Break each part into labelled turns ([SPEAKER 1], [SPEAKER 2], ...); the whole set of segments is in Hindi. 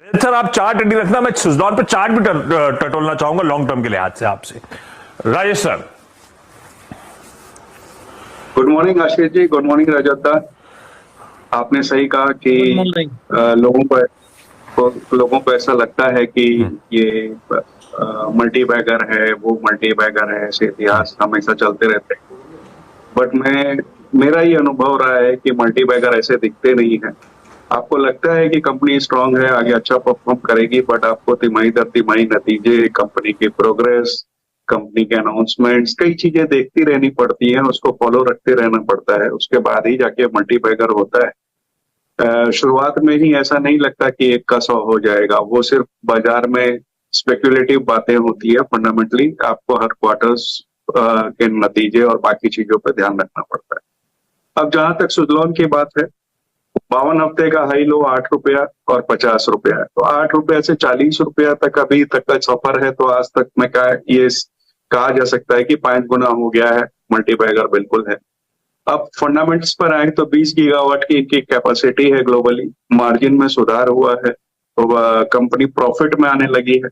[SPEAKER 1] सर आप चार्ट रेडी रखना, मैं सुजलॉन पे चार्ट भी टटोलना चाहूंगा लॉन्ग टर्म के लिहाज से आपसे। Rajesh sir.
[SPEAKER 2] Good morning Ashish ji, good morning रजत दा। आपने सही कहा कि लोगों को ऐसा लगता है कि ये मल्टी बैगर है, वो मल्टी बैगर है, ऐसे इतिहास हमेशा चलते रहते हैं। बट मेरा ये अनुभव रहा है कि मल्टी बैगर ऐसे दिखते नहीं है। आपको लगता है कि कंपनी स्ट्रांग है, आगे अच्छा परफॉर्म करेगी, बट आपको तिमाही दर तिमाही नतीजे, कंपनी की प्रोग्रेस, कंपनी के अनाउंसमेंट्स, कई चीजें देखती रहनी पड़ती हैं, उसको फॉलो रखते रहना पड़ता है, उसके बाद ही जाके मल्टी बैगर होता है। शुरुआत में ही ऐसा नहीं लगता कि 1 का 100 हो जाएगा। वो सिर्फ बाजार में स्पेक्युलेटिव बातें होती है। फंडामेंटली आपको हर क्वार्टर्स के नतीजे और बाकी चीजों पर ध्यान रखना पड़ता है। अब जहां तक सुजलॉन की बात है, 52 हफ्ते का हाई लो 8 रुपया और 50 रुपया है, तो 8 रुपया से 40 रुपया तक अभी तक का सफर है। तो आज तक मैं ये कहा जा सकता है कि 5 गुना हो गया है, मल्टी बैगर बिल्कुल है। अब फंडामेंट्स पर आए तो 20 गीगावाट की इनकी कैपेसिटी है ग्लोबली, मार्जिन में सुधार हुआ है, तो कंपनी प्रॉफिट में आने लगी है।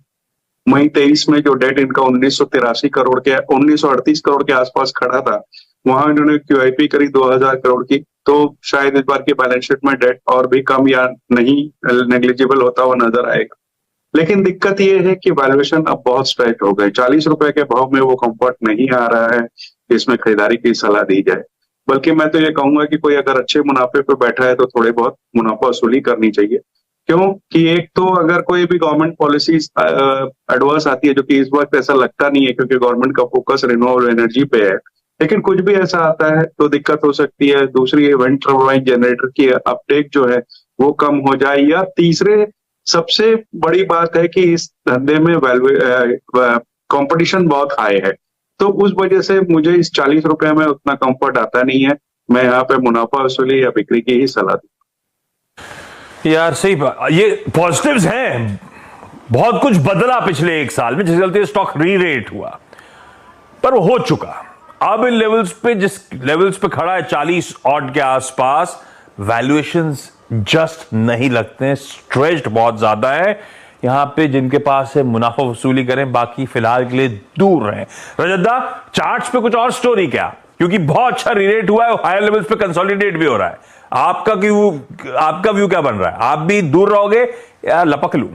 [SPEAKER 2] मई 23 में जो डेट इनका 1938 करोड़ के 1938 करोड़ के आसपास खड़ा था, वहां इन्होंने QIP करी 2000 करोड़ की। तो शायद इस बार की बैलेंस शीट में डेट और भी कम या नहीं नेग्लिजिबल होता हुआ नजर आएगा। लेकिन दिक्कत ये है कि वैल्यूएशन अब बहुत स्ट्रेच हो गए। 40 रुपए के भाव में वो कंफर्ट नहीं आ रहा है कि इसमें खरीदारी की सलाह दी जाए। बल्कि मैं तो ये कहूंगा कि कोई अगर अच्छे मुनाफे पे बैठा है तो थोड़े बहुत मुनाफा वसूली करनी चाहिए। क्यों कि एक तो अगर कोई भी गवर्नमेंट पॉलिसीज एडवर्स आती है, जो कि इस वक्त ऐसा लगता नहीं है क्योंकि गवर्नमेंट का फोकस रिन्यूएबल एनर्जी पे है, लेकिन कुछ भी ऐसा आता है तो दिक्कत हो सकती है। दूसरी, इवेंट टर्बाइन जनरेटर की अपटेक जो है वो कम हो जाए, या तीसरे सबसे बड़ी बात है कि इस धंधे में कंपटीशन बहुत हाई है। तो उस वजह से मुझे इस 40 रुपए में उतना कंफर्ट आता नहीं है। मैं यहाँ पे मुनाफा वसूली या बिक्री की ही सलाह दूं।
[SPEAKER 1] यार सही बात, ये पॉजिटिव्स हैं। बहुत कुछ बदला पिछले 1 साल में, जिस चलते स्टॉक री रेट हुआ, पर वो हो चुका। अब इन लेवल्स पे, जिस लेवल्स पे खड़ा है 40 ऑड के आसपास, वैल्यूएशंस जस्ट नहीं लगते हैं, स्ट्रेच्ड बहुत ज्यादा है। यहां पे जिनके पास है मुनाफा वसूली करें, बाकी फिलहाल के लिए दूर रहें। रजत, चार्ट्स पे कुछ और स्टोरी क्या? क्योंकि बहुत अच्छा रीरेट हुआ है, हायर लेवल्स पे कंसोलिडेट भी हो रहा है। आपका व्यू क्या बन रहा है? आप भी दूर रहोगे या लपक लूं?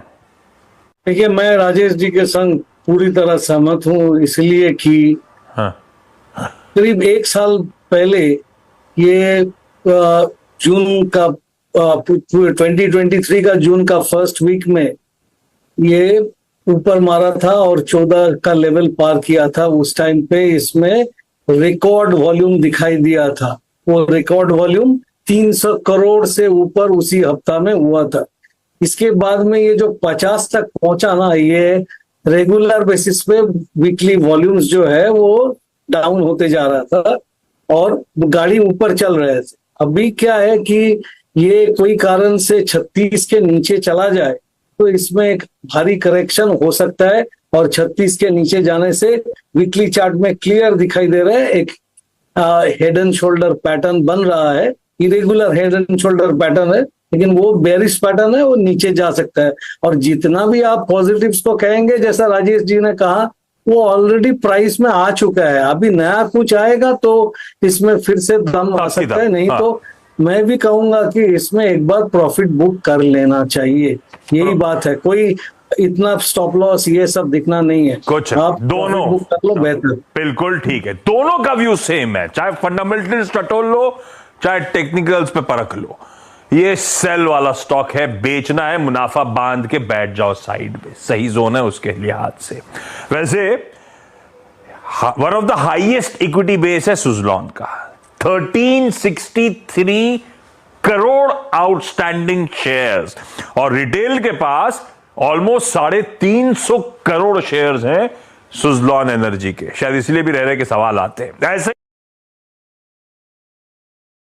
[SPEAKER 3] देखिए, मैं राजेश जी के संग पूरी तरह सहमत हूं, इसलिए कि करीब 1 साल पहले ये जून का 2023 का जून का फर्स्ट वीक में ये ऊपर मारा था और 14 का लेवल पार किया था। उस टाइम पे इसमें रिकॉर्ड वॉल्यूम दिखाई दिया था। वो रिकॉर्ड वॉल्यूम 300 करोड़ से ऊपर उसी हफ्ता में हुआ था। इसके बाद में ये जो 50 तक पहुंचा ना, ये रेगुलर बेसिस पे वीकली वॉल्यूम्स जो है वो डाउन होते जा रहा था और गाड़ी ऊपर चल रहे थे। अभी क्या है कि ये कोई कारण से 36 के नीचे चला जाए तो इसमें एक भारी करेक्शन हो सकता है, और 36 के नीचे जाने से वीकली चार्ट में क्लियर दिखाई दे रहा है एक हेड एंड शोल्डर पैटर्न बन रहा है। Irregular head and shoulder pattern है, लेकिन वो बेरिश पैटर्न है, वो नीचे जा सकता है। और जितना भी आप पॉजिटिव्स को कहेंगे, जैसा राजेश जी ने कहा, वो ऑलरेडी प्राइस में आ चुका है। अभी नया कुछ आएगा तो इसमें फिर से दम आ सकता है, नहीं तो मैं भी कहूंगा कि इसमें एक बार प्रॉफिट बुक कर लेना चाहिए। यही बात है, कोई इतना स्टॉप लॉस ये सब दिखना नहीं है।
[SPEAKER 1] कुछ
[SPEAKER 3] आप
[SPEAKER 1] दोनों
[SPEAKER 3] बुक कर लो, बेहतर।
[SPEAKER 1] बिल्कुल ठीक है, दोनों का व्यू सेम है। चाहे फंडामेंटल्स टटोल लो, चाहे टेक्निकल्स पे परख लो, ये सेल वाला स्टॉक है, बेचना है, मुनाफा बांध के बैठ जाओ साइड पे, सही जोन है उसके लिहाज से। वैसे one of the highest equity base है सुजलॉन का, 1363 करोड़ आउटस्टैंडिंग शेयर्स, और रिटेल के पास ऑलमोस्ट 350 करोड़ शेयर्स हैं सुजलॉन एनर्जी के। शायद इसलिए भी रह रहे के सवाल आते हैं ऐसे।